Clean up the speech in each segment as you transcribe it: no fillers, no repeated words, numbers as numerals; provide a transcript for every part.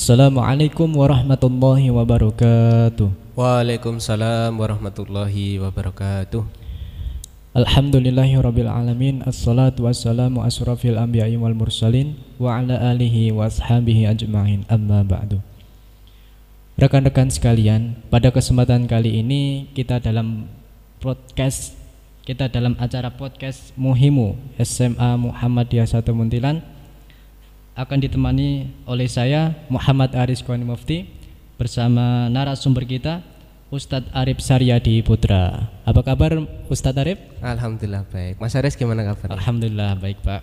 Assalamualaikum warahmatullahi wabarakatuh. Waalaikumsalam warahmatullahi wabarakatuh. Alhamdulillahirabbil alamin. Assalatu wassalamu asrafil anbiya'i wal mursalin wa ala alihi wa ashabihi ajma'in. Amma ba'du. Rekan-rekan sekalian, pada kesempatan kali ini kita dalam acara podcast Muhimu SMA Muhammadiyah 1 Muntilan akan ditemani oleh saya Muhammad Aris Koni Mufti bersama narasumber kita Ustadz Arif Saryadi Putra. Apa kabar Ustadz Arif? Alhamdulillah baik. Mas Aris gimana kabarnya? Alhamdulillah baik Pak.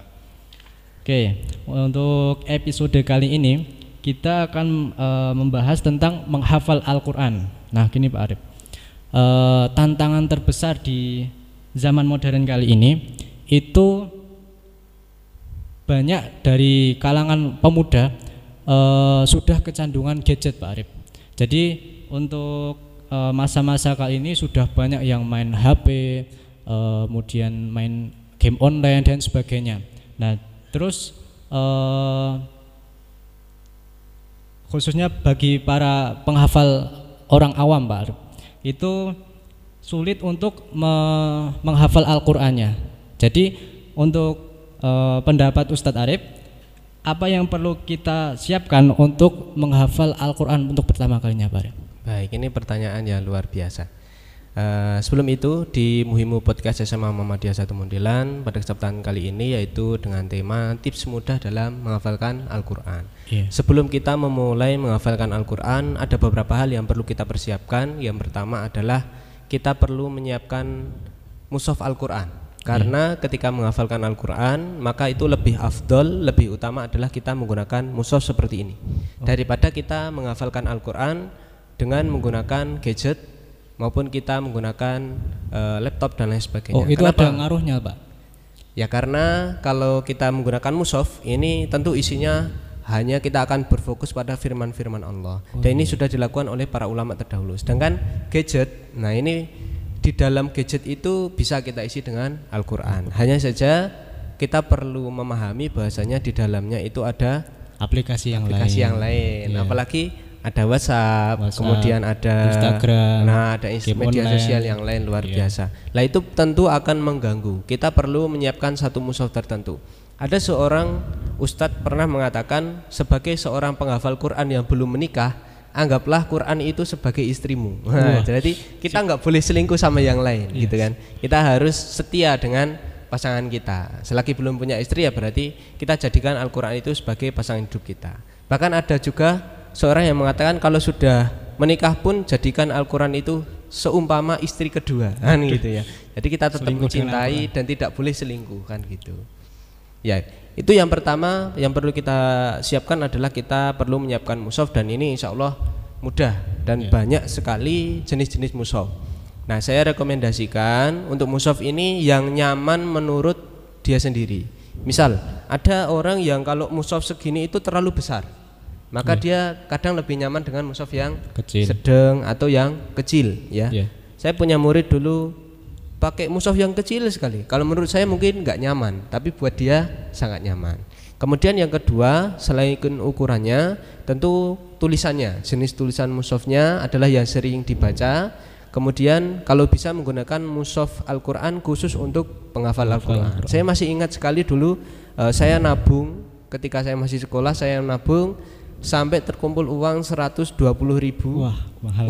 Oke, untuk episode kali ini kita akan membahas tentang menghafal Al-Quran. Nah gini Pak Arif, tantangan terbesar di zaman modern kali ini itu banyak dari kalangan pemuda sudah kecanduan gadget Pak Arif. Jadi untuk masa-masa kali ini sudah banyak yang main HP, kemudian main game online dan sebagainya. Nah terus khususnya bagi para penghafal orang awam Pak Arif, itu sulit untuk menghafal Al-Qur'annya. Jadi untuk pendapat Ustadz Arif, apa yang perlu kita siapkan untuk menghafal Al-Quran untuk pertama kalinya Pak Arif? Baik, ini pertanyaan yang luar biasa. Sebelum itu di Muhimu Podcast SMA Muhammadiyah 1 Muntilan pada kesempatan kali ini yaitu dengan tema tips mudah dalam menghafalkan Al-Quran. Sebelum kita memulai menghafalkan Al-Quran, ada beberapa hal yang perlu kita persiapkan. Yang pertama adalah kita perlu menyiapkan mushaf Al-Quran. Karena ketika menghafalkan Al-Quran, maka itu lebih afdol, lebih utama adalah kita menggunakan mushaf seperti ini daripada kita menghafalkan Al-Quran dengan menggunakan gadget maupun kita menggunakan laptop dan lain sebagainya. Oh, itu kenapa? Ada ngaruhnya Pak? Ya karena kalau kita menggunakan mushaf, ini tentu isinya hanya kita akan berfokus pada firman-firman Allah. Dan ini sudah dilakukan oleh para ulama terdahulu. Sedangkan gadget, nah ini di dalam gadget itu bisa kita isi dengan Al-Quran. Hanya saja kita perlu memahami bahwasanya di dalamnya itu ada aplikasi yang lain. Yeah. Apalagi ada WhatsApp, kemudian ada Instagram, ada media sosial yang lain luar biasa. Nah itu tentu akan mengganggu. Kita perlu menyiapkan satu mushaf tertentu. Ada seorang ustadz pernah mengatakan, sebagai seorang penghafal Quran yang belum menikah, anggaplah Quran itu sebagai istrimu. Jadi kita nggak boleh selingkuh sama yang lain, gitu kan? Kita harus setia dengan pasangan kita. Selagi belum punya istri ya berarti kita jadikan Al-Quran itu sebagai pasangan hidup kita. Bahkan ada juga seorang yang mengatakan kalau sudah menikah pun jadikan Al-Quran itu seumpama istri kedua, kan gitu ya. Jadi kita tetap mencintai dan tidak boleh selingkuh, kan gitu. Ya, itu yang pertama yang perlu kita siapkan adalah kita perlu menyiapkan mushaf, dan ini insya Allah mudah dan banyak sekali jenis-jenis mushaf. Nah saya rekomendasikan untuk mushaf ini yang nyaman menurut dia sendiri. Misal ada orang yang kalau mushaf segini itu terlalu besar, maka dia kadang lebih nyaman dengan mushaf yang kecil, sedang atau yang kecil ya. Saya punya murid dulu pakai mushaf yang kecil sekali. Kalau menurut saya mungkin nggak nyaman, tapi buat dia sangat nyaman. Kemudian yang kedua, selain ukurannya, tentu tulisannya. Jenis tulisan mushafnya adalah yang sering dibaca. Kemudian kalau bisa menggunakan mushaf Al-Quran khusus untuk penghafal Al-Quran. Saya masih ingat sekali dulu saya nabung, ketika saya masih sekolah saya nabung sampai terkumpul uang 120.000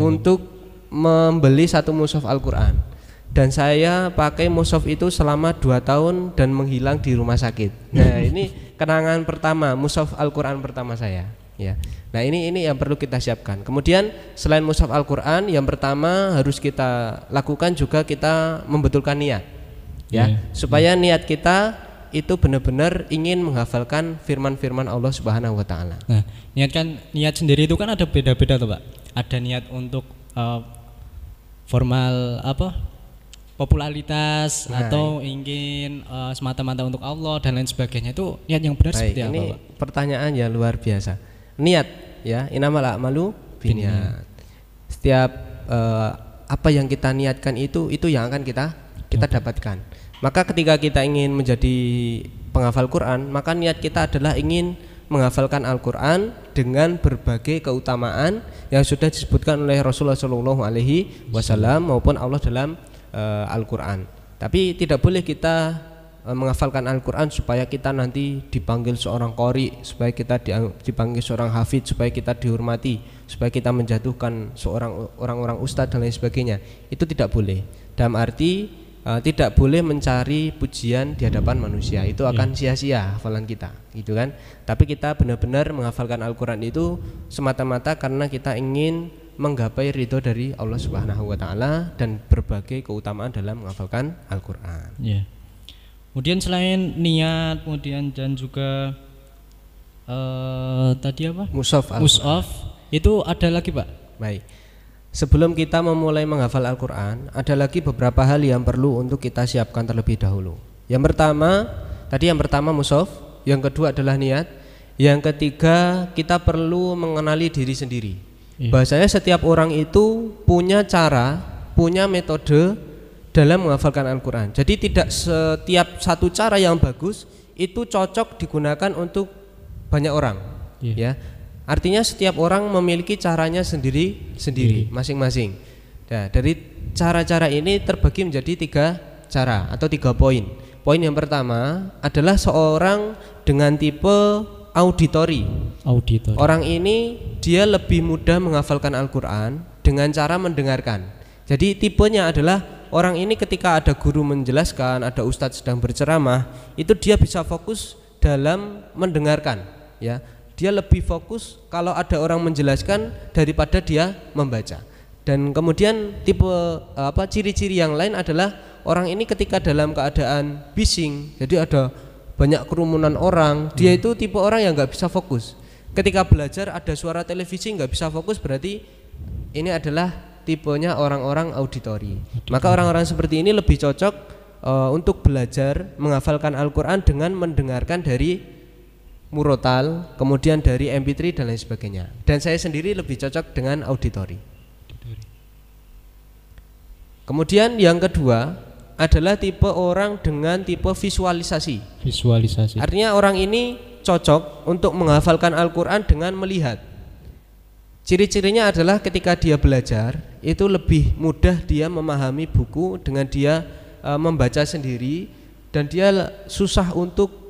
untuk membeli satu mushaf Al-Quran. Dan saya pakai mushaf itu selama 2 tahun dan menghilang di rumah sakit. Nah ini kenangan pertama, mushaf Al-Quran pertama saya ya. Nah ini yang perlu kita siapkan. Kemudian selain mushaf Al-Quran, yang pertama harus kita lakukan juga kita membetulkan niat ya, supaya niat kita itu benar-benar ingin menghafalkan firman-firman Allah Subhanahu wa taala. Nah, niat sendiri itu kan ada beda-beda tuh Pak. Ada niat untuk formal popularitas atau ingin semata-mata untuk Allah dan lain sebagainya. Itu niat yang benar seperti apa Pak? Pertanyaan yang luar biasa. Niat ya, innamal a'malu binniyat. Setiap apa yang kita niatkan itu yang akan kita dapatkan. Maka ketika kita ingin menjadi penghafal Quran, maka niat kita adalah ingin menghafalkan Al-Quran dengan berbagai keutamaan yang sudah disebutkan oleh Rasulullah SAW maupun Allah dalam Al-Quran. Tapi tidak boleh kita menghafalkan Al-Quran supaya kita nanti dipanggil seorang qori, supaya kita dipanggil seorang hafidz, supaya kita dihormati, supaya kita menjatuhkan seorang orang-orang ustadz dan lain sebagainya. Itu tidak boleh. Dalam arti tidak boleh mencari pujian di hadapan manusia, itu akan sia-sia hafalan kita, gitu kan. Tapi kita benar-benar menghafalkan Al-Quran itu semata-mata karena kita ingin menggapai ridho dari Allah Subhanahu wa Ta'ala dan berbagai keutamaan dalam menghafalkan Al-Quran. Kemudian selain niat, kemudian dan juga tadi apa? Mushaf, itu ada lagi, Pak? Baik. Sebelum kita memulai menghafal Al-Quran, ada lagi beberapa hal yang perlu untuk kita siapkan terlebih dahulu. Yang pertama mushaf, yang kedua adalah niat, yang ketiga kita perlu mengenali diri sendiri. Bahasanya setiap orang itu punya cara, punya metode dalam menghafalkan Al-Quran. Jadi tidak setiap satu cara yang bagus itu cocok digunakan untuk banyak orang, ya. Artinya setiap orang memiliki caranya sendiri masing-masing. Nah, dari cara-cara ini terbagi menjadi 3 cara atau 3 poin. Poin yang pertama adalah seorang dengan tipe auditori. Orang ini dia lebih mudah menghafalkan Al-Quran dengan cara mendengarkan. Jadi tipenya adalah orang ini ketika ada guru menjelaskan, ada ustadz sedang berceramah, itu dia bisa fokus dalam mendengarkan, ya. Dia lebih fokus kalau ada orang menjelaskan daripada dia membaca. Dan kemudian tipe ciri-ciri yang lain adalah orang ini ketika dalam keadaan bising, jadi ada banyak kerumunan orang, dia itu tipe orang yang nggak bisa fokus. Ketika belajar ada suara televisi nggak bisa fokus, berarti ini adalah tipenya orang-orang auditori. Maka orang-orang seperti ini lebih cocok untuk belajar menghafalkan Al-Quran dengan mendengarkan dari murotal, kemudian dari MP3 dan lain sebagainya. Dan saya sendiri lebih cocok dengan auditori. Kemudian yang kedua adalah tipe orang dengan tipe visualisasi. Artinya orang ini cocok untuk menghafalkan Al-Quran dengan melihat. Ciri-cirinya adalah ketika dia belajar itu lebih mudah dia memahami buku dengan dia membaca sendiri, dan dia susah untuk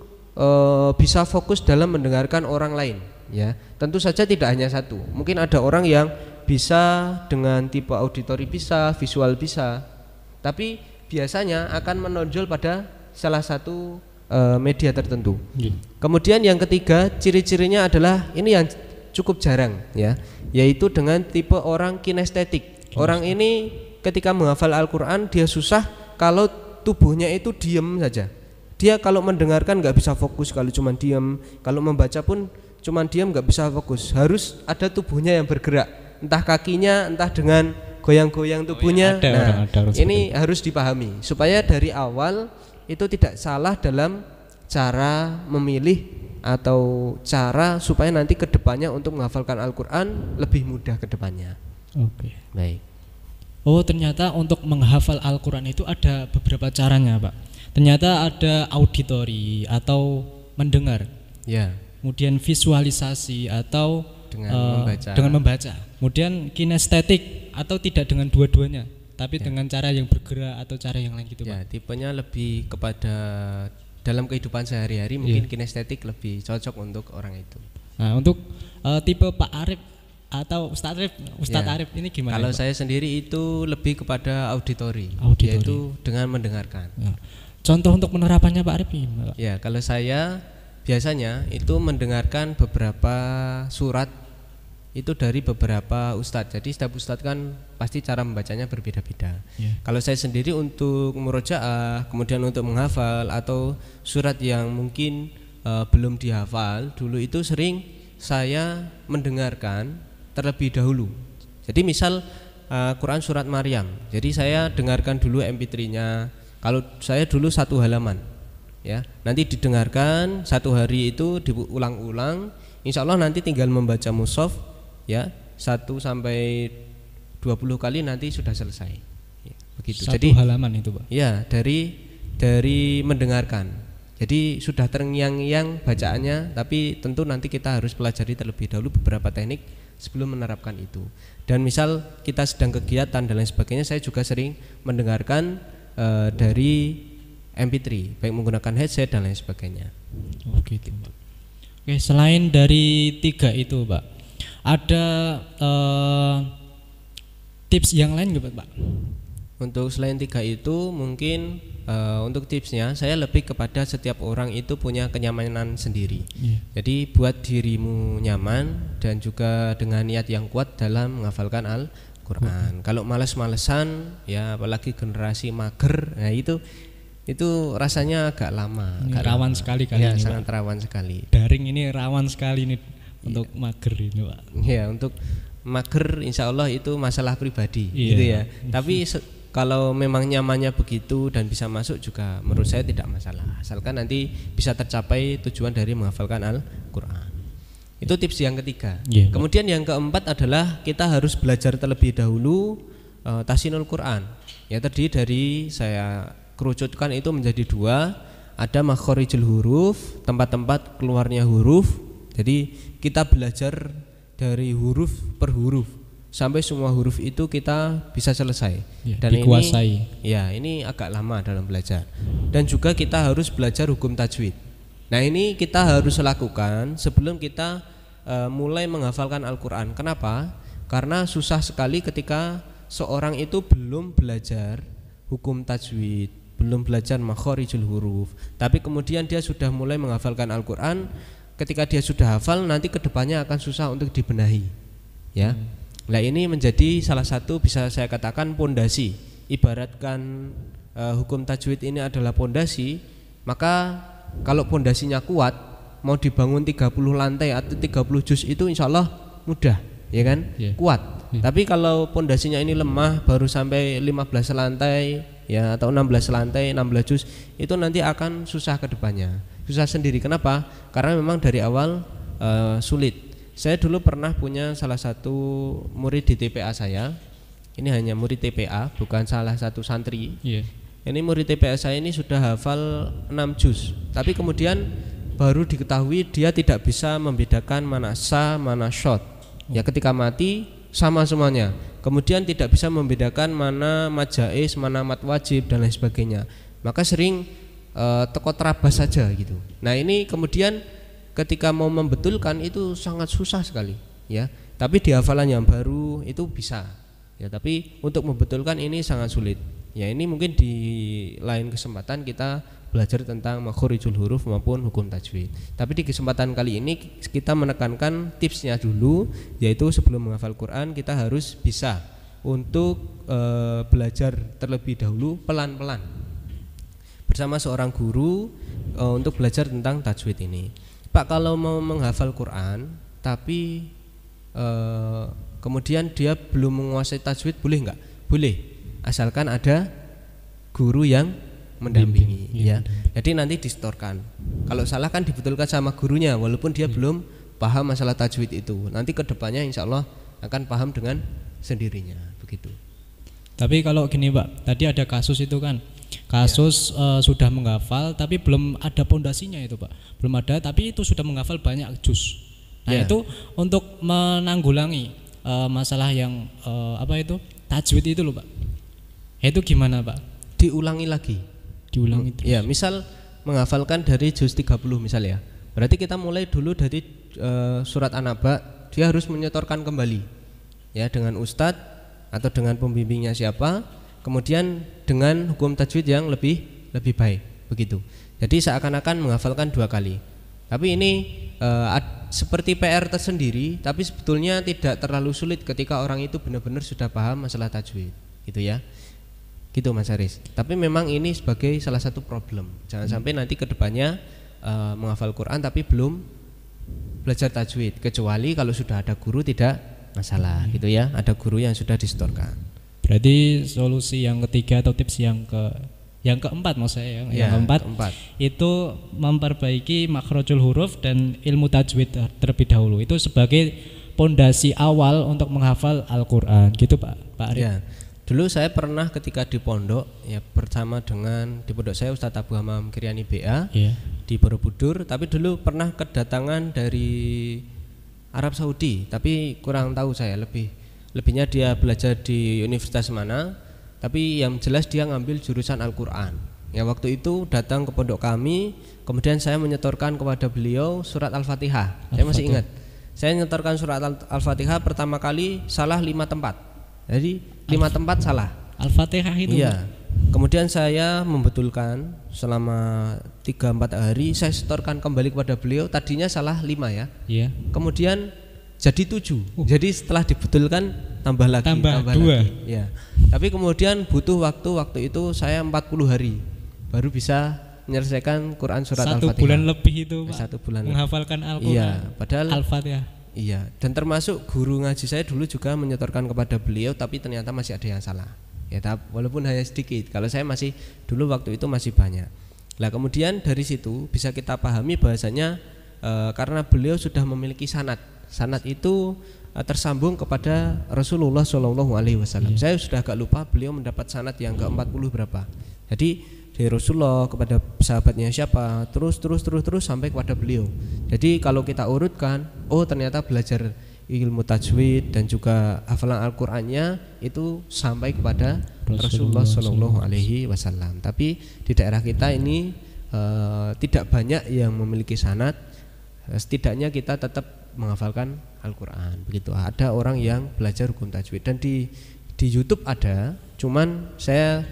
bisa fokus dalam mendengarkan orang lain, ya. Tentu saja tidak hanya satu. Mungkin ada orang yang bisa dengan tipe auditori bisa, visual bisa, tapi biasanya akan menonjol pada salah satu media tertentu. Kemudian yang ketiga, ciri-cirinya adalah ini yang cukup jarang, ya, yaitu dengan tipe orang kinestetik. Orang ini ketika menghafal Al-Quran dia susah kalau tubuhnya itu diam saja. Dia kalau mendengarkan nggak bisa fokus kalau cuma diam, kalau membaca pun cuma diam nggak bisa fokus. Harus ada tubuhnya yang bergerak, entah kakinya, entah dengan goyang-goyang tubuhnya. Ini harus dipahami supaya dari awal itu tidak salah dalam cara memilih atau cara supaya nanti kedepannya untuk menghafalkan Al-Quran lebih mudah kedepannya. Baik. Oh, ternyata untuk menghafal Al-Quran itu ada beberapa caranya, Pak. Ternyata ada auditori atau mendengar, ya. Kemudian visualisasi atau dengan membaca. Kemudian kinestetik atau tidak dengan dua-duanya, tapi dengan cara yang bergerak atau cara yang lain gitu, ya, Pak. Tipenya lebih kepada dalam kehidupan sehari-hari, mungkin kinestetik lebih cocok untuk orang itu. Nah, untuk tipe Pak Arif atau Ustadz Arif ini gimana? Kalau saya sendiri itu lebih kepada auditori. Yaitu dengan mendengarkan. Ya. Contoh untuk penerapannya Pak Arif ini, Pak? Ya, kalau saya biasanya itu mendengarkan beberapa surat itu dari beberapa ustadz. Jadi setiap ustadz kan pasti cara membacanya berbeda-beda. Kalau saya sendiri untuk murojaah, kemudian untuk menghafal atau surat yang mungkin belum dihafal, dulu itu sering saya mendengarkan terlebih dahulu. Jadi misal Quran surat Maryam, jadi saya dengarkan dulu MP3-nya. Kalau saya dulu 1 halaman, ya, nanti didengarkan 1 hari itu diulang-ulang. Insya Allah nanti tinggal membaca mushaf, ya, 1 sampai 20 kali nanti sudah selesai. Ya, begitu. 1 halaman itu, Pak. Ya, dari mendengarkan. Jadi sudah terngiang-ngiang bacaannya, tapi tentu nanti kita harus pelajari terlebih dahulu beberapa teknik sebelum menerapkan itu. Dan misal kita sedang kegiatan dan lain sebagainya, saya juga sering mendengarkan dari MP3, baik menggunakan headset dan lain sebagainya. Oh gitu, Pak. Oke, selain dari 3 itu, Pak, ada tips yang lain nggak, Pak? Untuk selain 3 itu mungkin untuk tipsnya saya lebih kepada setiap orang itu punya kenyamanan sendiri. Jadi buat dirimu nyaman dan juga dengan niat yang kuat dalam menghafalkan Al-Quran. Kalau malas-malesan ya, apalagi generasi mager, nah itu rasanya agak lama. Ini rawan sekali kali ya, ini, sangat Pak. rawan sekali. Daring ini rawan sekali nih untuk mager ini, Pak. Ya, untuk mager insya Allah itu masalah pribadi, gitu ya. Tapi kalau memang nyamannya begitu dan bisa masuk juga menurut saya tidak masalah, asalkan nanti bisa tercapai tujuan dari menghafalkan Al-Quran. Itu tips yang ketiga. Kemudian yang keempat adalah kita harus belajar terlebih dahulu tahsinul Quran. Ya, tadi dari saya kerucutkan itu menjadi 2. Ada makhorijul huruf, tempat-tempat keluarnya huruf. Jadi kita belajar dari huruf per huruf sampai semua huruf itu kita bisa selesai. Dan dikuasai. Ini agak lama dalam belajar. Dan juga kita harus belajar hukum tajwid. Nah, ini kita harus lakukan sebelum kita mulai menghafalkan Al-Quran. Kenapa? Karena susah sekali ketika seorang itu belum belajar hukum tajwid, belum belajar makhorijul huruf, tapi kemudian dia sudah mulai menghafalkan Al-Quran. Ketika dia sudah hafal, nanti kedepannya akan susah untuk dibenahi. Ya. Nah, ini menjadi salah satu bisa saya katakan pondasi. Ibaratkan hukum tajwid ini adalah pondasi, maka kalau pondasinya kuat, mau dibangun 30 lantai atau 30 juz itu insya Allah mudah, ya kan? Kuat. Tapi kalau pondasinya ini lemah, baru sampai 15 lantai ya atau 16 lantai, 16 juz, itu nanti akan susah ke depannya. Susah sendiri. Kenapa? Karena memang dari awal sulit. Saya dulu pernah punya salah satu murid di TPA saya. Ini hanya murid TPA, bukan salah satu santri. Ini murid TPA saya ini sudah hafal 6 juz. Tapi kemudian baru diketahui dia tidak bisa membedakan mana sa, mana shot. Ya, ketika mati sama semuanya. Kemudian tidak bisa membedakan mana mad jaiz, mana mad wajib dan lain sebagainya. Maka sering teko terabas saja gitu. Nah, ini kemudian ketika mau membetulkan itu sangat susah sekali, ya. Tapi di hafalan yang baru itu bisa, ya. Tapi untuk membetulkan ini sangat sulit. Ya, ini mungkin di lain kesempatan kita belajar tentang makhorijul huruf maupun hukum tajwid. Tapi di kesempatan kali ini kita menekankan tipsnya dulu, yaitu sebelum menghafal Quran kita harus bisa untuk belajar terlebih dahulu pelan-pelan bersama seorang guru untuk belajar tentang tajwid ini. Pak, kalau mau menghafal Quran tapi kemudian dia belum menguasai tajwid, boleh enggak? Boleh, asalkan ada guru yang mendampingi, ya. Jadi nanti distorkan. Kalau salah kan dibetulkan sama gurunya, walaupun dia belum paham masalah tajwid itu. Nanti kedepannya insya Allah akan paham dengan sendirinya, begitu. Tapi kalau gini, Pak, tadi ada kasus itu kan, kasus sudah menghafal tapi belum ada pondasinya itu, Pak. Belum ada tapi itu sudah menghafal banyak juz. Nah, itu untuk menanggulangi masalah yang tajwid itu loh, Pak. Itu gimana, Pak? Diulangi lagi. Diulangi terus. Ya, misal menghafalkan dari juz 30 misal ya. Berarti kita mulai dulu dari surat An-Naba, dia harus menyetorkan kembali. Ya, dengan ustadz atau dengan pembimbingnya siapa, kemudian dengan hukum tajwid yang lebih baik, begitu. Jadi seakan-akan menghafalkan 2 kali. Tapi ini seperti PR tersendiri, tapi sebetulnya tidak terlalu sulit ketika orang itu benar-benar sudah paham masalah tajwid, gitu ya. Gitu Mas Haris. Tapi memang ini sebagai salah satu problem. Jangan sampai nanti kedepannya menghafal Quran tapi belum belajar tajwid, kecuali kalau sudah ada guru tidak masalah, gitu ya. Ada guru yang sudah distorkan. Berarti solusi yang ketiga atau tips yang keempat maksud saya yang keempat itu memperbaiki makhrajul huruf dan ilmu tajwid terlebih dahulu. Itu sebagai pondasi awal untuk menghafal Al-Qur'an, gitu Pak Arif. Ya. Dulu saya pernah ketika di pondok ya bersama dengan di pondok saya Ustadz Abu Hamam Kiryani BA di Borobudur, tapi dulu pernah kedatangan dari Arab Saudi, tapi kurang tahu saya lebihnya dia belajar di universitas mana, tapi yang jelas dia ngambil jurusan Al-Qur'an. Ya waktu itu datang ke pondok kami, kemudian saya menyetorkan kepada beliau surat Al-Fatihah. Saya masih ingat. Saya menyetorkan surat Al-Fatihah pertama kali salah 5 tempat. Jadi 5 tempat salah Al-Fatihah itu. Iya. Kemudian saya membetulkan selama 3-4 hari, saya setorkan kembali kepada beliau. Tadinya salah 5 ya. Iya. Kemudian jadi 7. Jadi setelah dibetulkan tambah 2 lagi. Ya. Tapi kemudian butuh waktu itu saya 40 hari baru bisa menyelesaikan Quran surat Al-Fatihah. 1 bulan lebih itu Pak. 1 bulan menghafalkan Al-Qur'an. Iya, padahal Al-Fatihah. Iya, dan termasuk guru ngaji saya dulu juga menyetorkan kepada beliau, tapi ternyata masih ada yang salah. Ya, walaupun hanya sedikit. Kalau saya masih dulu waktu itu masih banyak. Nah, kemudian dari situ bisa kita pahami bahasanya karena beliau sudah memiliki sanad. Sanad itu tersambung kepada Rasulullah SAW. Saya sudah agak lupa beliau mendapat sanad yang ke-40 berapa. Jadi dari Rasulullah kepada sahabatnya siapa, terus sampai kepada beliau. Jadi kalau kita urutkan, oh ternyata belajar ilmu tajwid dan juga hafalan Al-Qur'annya itu sampai kepada Rasulullah SAW. Tapi di daerah kita ini tidak banyak yang memiliki sanad. Setidaknya kita tetap menghafalkan Al-Qur'an. Begitu. Ada orang yang belajar hukum tajwid dan di YouTube ada, cuman saya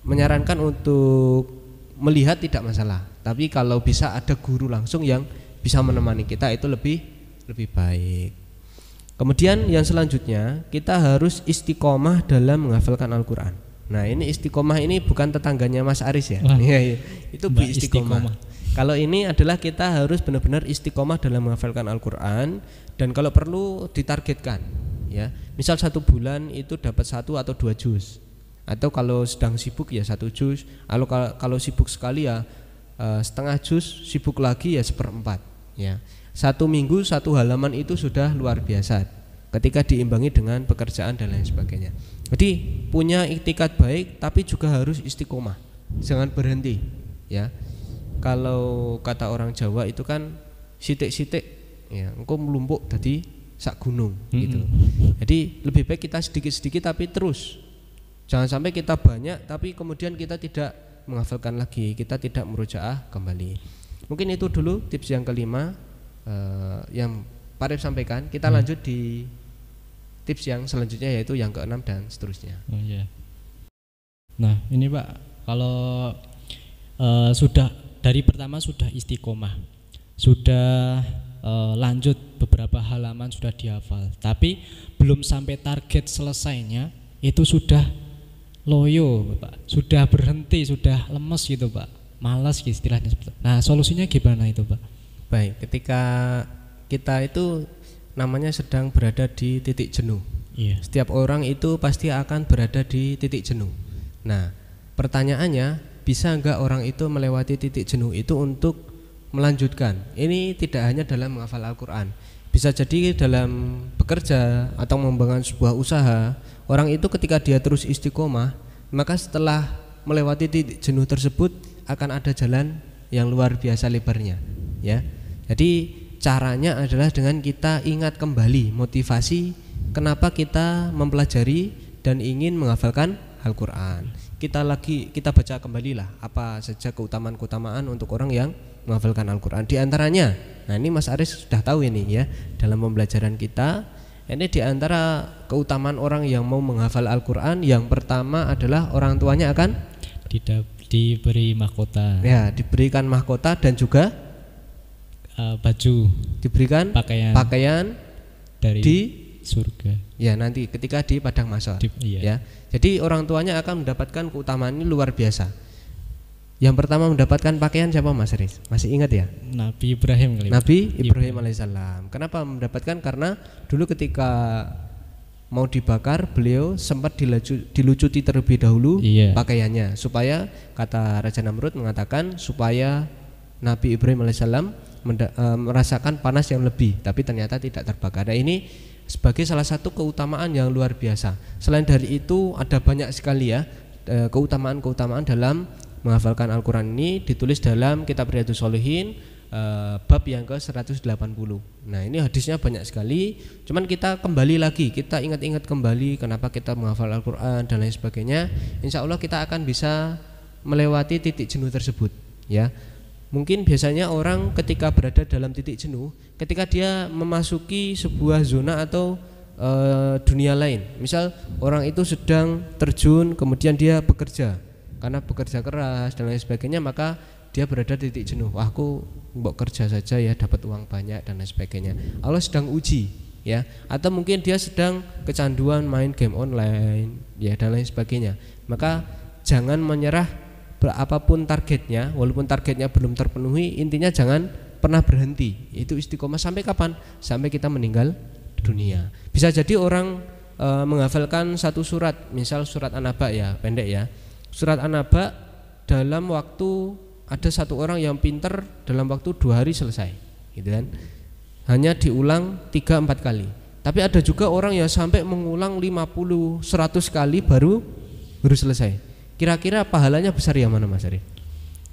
menyarankan untuk melihat tidak masalah, tapi kalau bisa ada guru langsung yang bisa menemani kita itu lebih baik. Kemudian yang selanjutnya kita harus istiqomah dalam menghafalkan Al-Qur'an. Nah ini istiqomah ini bukan tetangganya Mas Aris ya. Iya, itu bi istiqomah. Kalau ini adalah kita harus benar-benar istiqomah dalam menghafalkan Al-Qur'an, dan kalau perlu ditargetkan ya. Misal 1 bulan itu dapat 1 atau 2 juz. Atau kalau sedang sibuk ya 1 juz. Kalau sibuk sekali ya setengah juz, sibuk lagi ya 1/4 ya. 1 minggu 1 halaman itu sudah luar biasa ketika diimbangi dengan pekerjaan dan lain sebagainya. Jadi punya iktikat baik, tapi juga harus istiqomah, jangan berhenti ya. Kalau kata orang Jawa itu kan sitik-sitik ya, engko melumpuk jadi sak gunung gitu. Jadi lebih baik kita sedikit-sedikit tapi terus. Jangan sampai kita banyak tapi kemudian kita tidak menghafalkan lagi, kita tidak murojaah kembali. Mungkin itu dulu tips yang kelima yang Pak Arif sampaikan. Kita lanjut di tips yang selanjutnya, yaitu yang ke-6 dan seterusnya. Nah ini Pak, kalau sudah dari pertama sudah istiqomah, sudah lanjut beberapa halaman sudah dihafal, tapi belum sampai target selesainya itu sudah loyo Pak, sudah berhenti, sudah lemes gitu Pak, malas istilahnya. Nah solusinya gimana itu Pak? Baik, ketika kita itu namanya sedang berada di titik jenuh. Setiap orang itu pasti akan berada di titik jenuh. Nah pertanyaannya, bisa enggak orang itu melewati titik jenuh itu untuk melanjutkan? Ini tidak hanya dalam menghafal Al-Qur'an, bisa jadi dalam bekerja atau mengembangkan sebuah usaha. Orang itu ketika dia terus istiqomah, maka setelah melewati titik jenuh tersebut akan ada jalan yang luar biasa lebarnya ya. Jadi caranya adalah dengan kita ingat kembali motivasi kenapa kita mempelajari dan ingin menghafalkan Al-Qur'an. Kita baca kembalilah apa saja keutamaan untuk orang yang menghafalkan Al-Qur'an. Di antaranya, nah ini Mas Aris sudah tahu ini ya, dalam pembelajaran kita. Ini di antara keutamaan orang yang mau menghafal Al-Qur'an, yang pertama adalah orang tuanya akan diberi mahkota. Ya, diberikan mahkota dan juga baju, diberikan pakaian dari di surga. Ya, nanti ketika di padang mahsyar. Ya. Jadi orang tuanya akan mendapatkan keutamaan ini luar biasa. Yang pertama mendapatkan pakaian siapa Mas Riz? Masih ingat ya? Nabi Ibrahim kali. Nabi Ibrahim alaihissalam. Kenapa mendapatkan? Karena dulu ketika mau dibakar beliau sempat dilucuti terlebih dahulu pakaiannya, supaya kata Raja Namrud mengatakan supaya Nabi Ibrahim alaihissalam merasakan panas yang lebih, tapi ternyata tidak terbakar. Nah, ini sebagai salah satu keutamaan yang luar biasa. Selain dari itu ada banyak sekali ya keutamaan-keutamaan dalam menghafalkan Al-Quran. Ini ditulis dalam kitab Riyadhus Shalihin bab yang ke-180. Nah, ini hadisnya banyak sekali. Cuman kita kembali lagi, kita ingat-ingat kembali kenapa kita menghafal Al-Quran dan lain sebagainya. Insya Allah kita akan bisa melewati titik jenuh tersebut ya. Mungkin biasanya orang ketika berada dalam titik jenuh, ketika dia memasuki sebuah zona atau dunia lain. Misal orang itu sedang terjun, kemudian dia bekerja, karena bekerja keras dan lain sebagainya, maka dia berada di titik jenuh. Wah, aku mau kerja saja ya, dapat uang banyak dan lain sebagainya. Allah sedang uji ya. Atau mungkin dia sedang kecanduan main game online ya dan lain sebagainya. Maka jangan menyerah apapun targetnya, walaupun targetnya belum terpenuhi, intinya jangan pernah berhenti. Itu istiqomah sampai kapan? Sampai kita meninggal dunia. Bisa jadi orang menghafalkan satu surat, misal surat An-Naba ya, pendek ya. Surat An-Naba dalam waktu, ada satu orang yang pinter dalam waktu 2 hari selesai, gitu kan? Hanya diulang 3-4 kali. Tapi ada juga orang yang sampai mengulang 50-100 kali baru selesai. Kira-kira pahalanya besar yang mana, Mas Ari?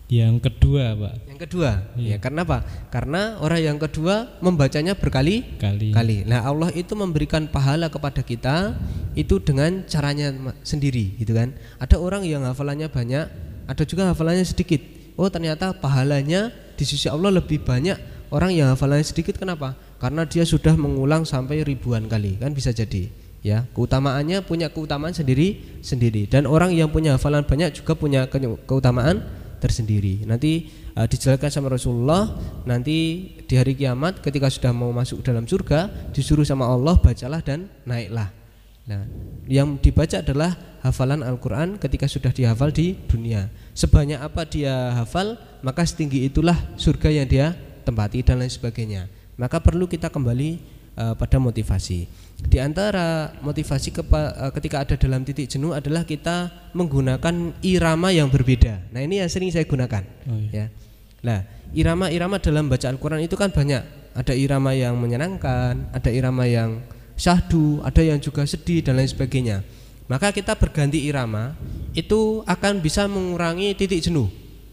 Yang kedua, Pak. Yang kedua. Iya. Ya, karena apa? Karena orang yang kedua membacanya berkali-kali. Nah, Allah itu memberikan pahala kepada kita itu dengan caranya sendiri, gitu kan? Ada orang yang hafalannya banyak, ada juga hafalannya sedikit. Oh, ternyata pahalanya di sisi Allah lebih banyak orang yang hafalannya sedikit. Kenapa? Karena dia sudah mengulang sampai ribuan kali, kan bisa jadi. Ya, keutamaannya punya keutamaan sendiri. Dan orang yang punya hafalan banyak juga punya keutamaan tersendiri. Nanti dijelaskan sama Rasulullah, nanti di hari kiamat ketika sudah mau masuk dalam surga, disuruh sama Allah, bacalah dan naiklah. Nah, yang dibaca adalah hafalan Al-Quran ketika sudah dihafal di dunia. Sebanyak apa dia hafal, maka setinggi itulah surga yang dia tempati dan lain sebagainya. Maka perlu kita kembali pada motivasi. Di antara motivasi ketika ada dalam titik jenuh adalah kita menggunakan irama yang berbeda. Nah, ini yang sering saya gunakan. Ya. Nah, irama-irama dalam baca Al-Quran itu kan banyak. Ada irama yang menyenangkan, ada irama yang syahdu, ada yang juga sedih dan lain sebagainya. Maka kita berganti irama itu akan bisa mengurangi titik jenuh.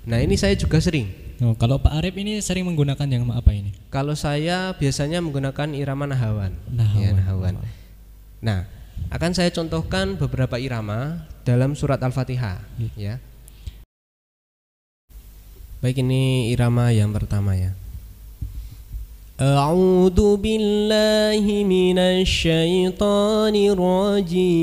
Nah, ini saya juga sering. Oh, kalau Pak Arif ini sering menggunakan yang apa ini? Kalau saya biasanya menggunakan irama nahawan. Ya, nahawan. Nah, akan saya contohkan beberapa irama dalam surat Al-Fatihah. Ya. Baik, ini irama yang pertama ya. A'udzu billahi minasy syaithanir rajim.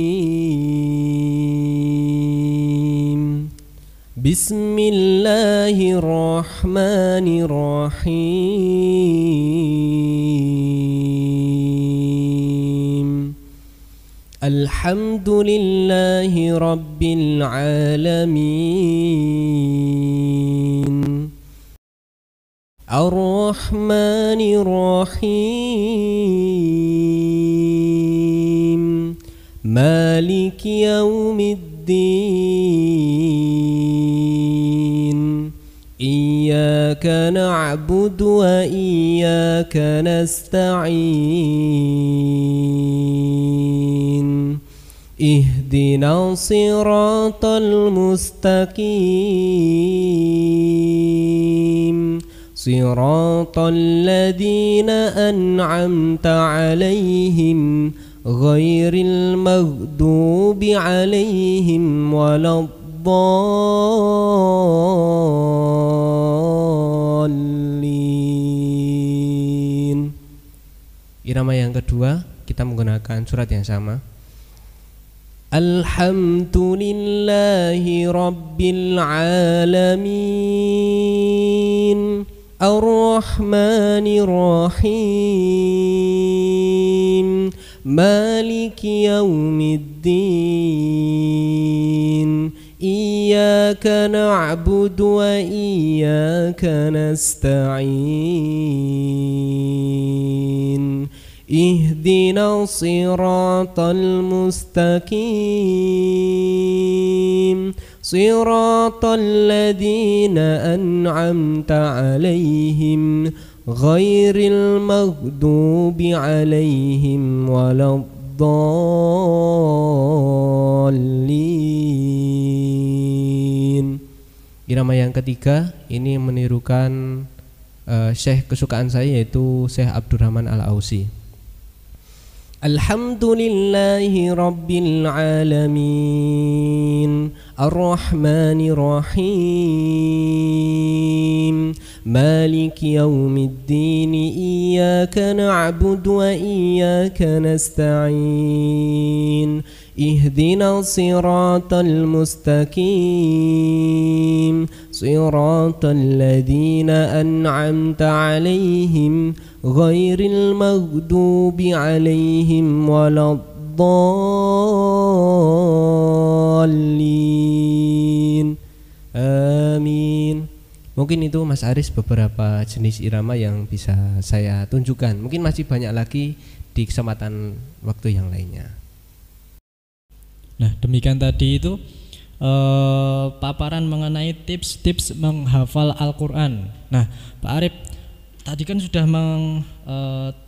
Bismillahirrahmanirrahim. Alhamdulillahi rabbil alamin. Ar-Rahmanir-Rahim. Maliki yaumiddin. Iyyaka na'budu wa iyyaka nasta'in. Ihdinas siratal mustaqim. Siratal ladzina an'amta 'alaihim ghairil maghdubi 'alaihim waladdallin. Irama yang kedua kita menggunakan surat yang sama. Alhamdulillahi rabbil alamin. Ar-Rahmanir-Rahim. Maliki yaumiddin. Iyyaka na'budu wa iyyaka nasta'in. Ihdinas siratal mustaqim. Siratal ladzina an'amta 'alaihim ghairil maghdubi 'alaihim waladdallin. Irama yang ketiga ini menirukan syekh kesukaan saya, yaitu Syekh Abdurrahman Al-Ausi. Alhamdulillahi rabbil alamin arrahmanir rahim maliki yaumiddin iyyaka na'budu wa iyyaka nasta'in ihdinas siratal mustaqim siratal ladzina an'amta 'alaihim ghairil maghdubi 'alaihim waladdallin. Amin. Mungkin itu Mas Aris beberapa jenis irama yang bisa saya tunjukkan. Mungkin masih banyak lagi di kesempatan waktu yang lainnya. Nah, demikian tadi itu paparan mengenai tips-tips menghafal Al-Quran. Nah, Pak Arif, tadi kan sudah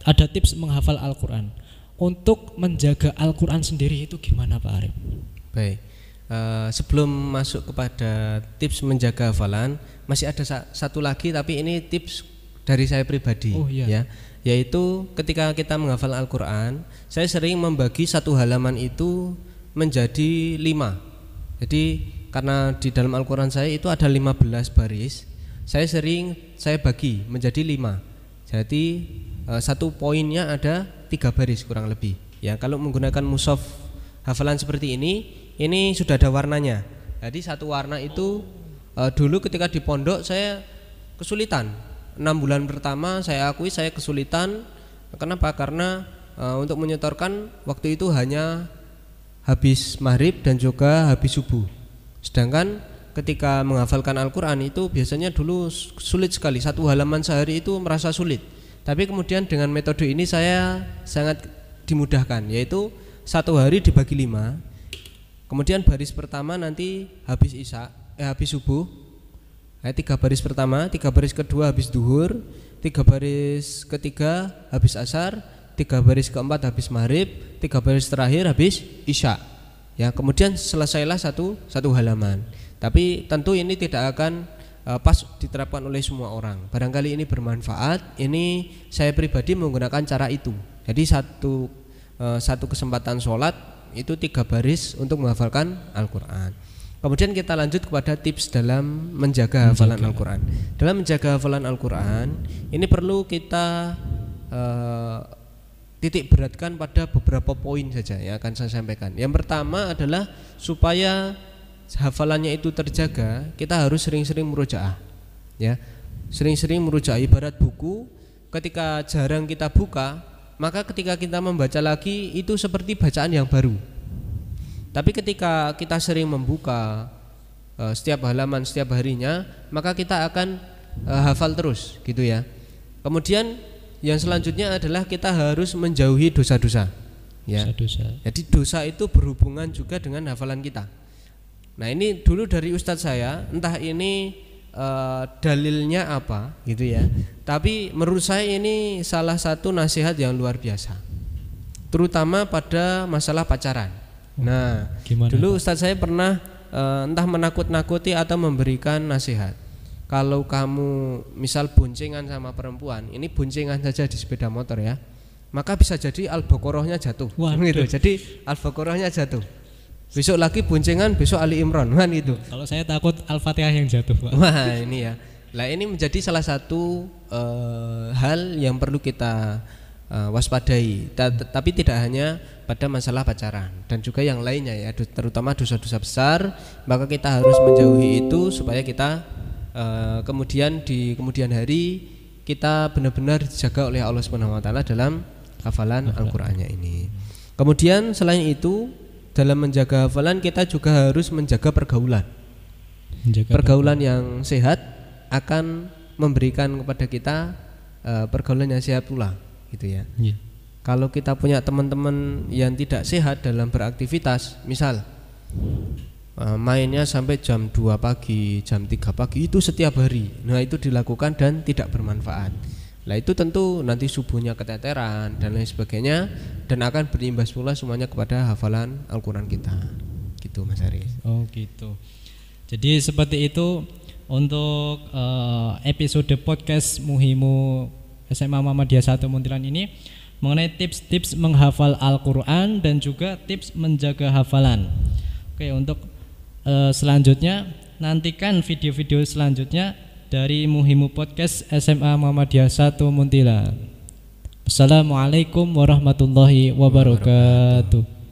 ada tips menghafal Al-Quran. Untuk menjaga Al-Quran sendiri itu gimana Pak Arif? Baik, sebelum masuk kepada tips menjaga hafalan, masih ada satu lagi, tapi ini tips dari saya pribadi. Ya, yaitu ketika kita menghafal Al-Quran, saya sering membagi satu halaman itu menjadi 5. Jadi karena di dalam Al-Quran saya itu ada 15 baris, saya bagi menjadi 5. Jadi satu poinnya ada 3 baris kurang lebih. Ya, kalau menggunakan mushaf hafalan seperti ini sudah ada warnanya. Jadi satu warna itu dulu ketika di pondok saya kesulitan. 6 bulan pertama saya akui saya kesulitan. Kenapa? Karena untuk menyetorkan waktu itu hanya habis maghrib dan juga habis subuh. Sedangkan ketika menghafalkan Al-Quran itu biasanya dulu sulit sekali. Satu halaman sehari itu merasa sulit. Tapi kemudian dengan metode ini saya sangat dimudahkan, yaitu satu hari dibagi 5. Kemudian baris pertama nanti habis habis subuh, 3 baris pertama, 3 baris kedua habis duhur, 3 baris ketiga habis asar, 3 baris keempat habis maghrib, 3 baris terakhir habis isya. Ya, kemudian selesailah satu halaman. Tapi tentu ini tidak akan pas diterapkan oleh semua orang. Barangkali ini bermanfaat. Ini saya pribadi menggunakan cara itu. Jadi satu kesempatan sholat itu 3 baris untuk menghafalkan Al-Quran. Kemudian kita lanjut kepada tips dalam menjaga hafalan Al-Quran. Dalam menjaga hafalan Al-Quran ini perlu kita titik beratkan pada beberapa poin saja yang akan saya sampaikan. Yang pertama adalah supaya hafalannya itu terjaga, kita harus sering-sering murojaah. Ya, sering-sering murojaah. Ibarat buku, ketika jarang kita buka, maka ketika kita membaca lagi itu seperti bacaan yang baru. Tapi ketika kita sering membuka setiap halaman setiap harinya, maka kita akan hafal terus, gitu ya. Kemudian yang selanjutnya adalah kita harus menjauhi dosa-dosa. Ya. Dosa-dosa. Jadi dosa itu berhubungan juga dengan hafalan kita. Nah, ini dulu dari ustadz saya, entah ini dalilnya apa, gitu ya. Tapi menurut saya ini salah satu nasihat yang luar biasa, terutama pada masalah pacaran. Nah, dulu ustadz saya pernah entah menakut-nakuti atau memberikan nasihat. Kalau kamu misal boncengan sama perempuan, ini boncengan saja di sepeda motor ya, maka bisa jadi Al-Baqarahnya jatuh. Gitu. Jadi Al-Baqarahnya jatuh. Besok lagi boncengan, besok Ali Imran kan itu. Kalau saya takut Al-Fatihah yang jatuh, Pak. Wah, ini ya. Nah, ini menjadi salah satu hal yang perlu kita waspadai. Tapi tidak hanya pada masalah pacaran dan juga yang lainnya ya, terutama dosa-dosa besar, maka kita harus menjauhi itu supaya kita kemudian di kemudian hari kita benar-benar dijaga oleh Allah Subhanahu wa taala dalam hafalan Al-Qur'annya ini. Kemudian selain itu, dalam menjaga hafalan kita juga harus menjaga pergaulan. Pergaulan yang sehat akan memberikan kepada kita pergaulan yang sehat pula, gitu ya. Kalau kita punya teman-teman yang tidak sehat dalam beraktivitas, misal mainnya sampai jam 2 pagi, jam 3 pagi itu setiap hari. Nah, itu dilakukan dan tidak bermanfaat. Lah itu tentu nanti subuhnya keteteran dan lain sebagainya, dan akan berimbas pula semuanya kepada hafalan Al-Quran kita. Gitu Mas Haris. Oh gitu. Jadi seperti itu untuk episode podcast Muhimu SMA Muhammadiyah 1 Muntilan ini mengenai tips-tips menghafal Al-Quran dan juga tips menjaga hafalan. Oke, untuk selanjutnya nantikan video-video selanjutnya dari Muhimu Podcast SMA Muhammadiyah 1 Muntilan. Assalamualaikum warahmatullahi wabarakatuh.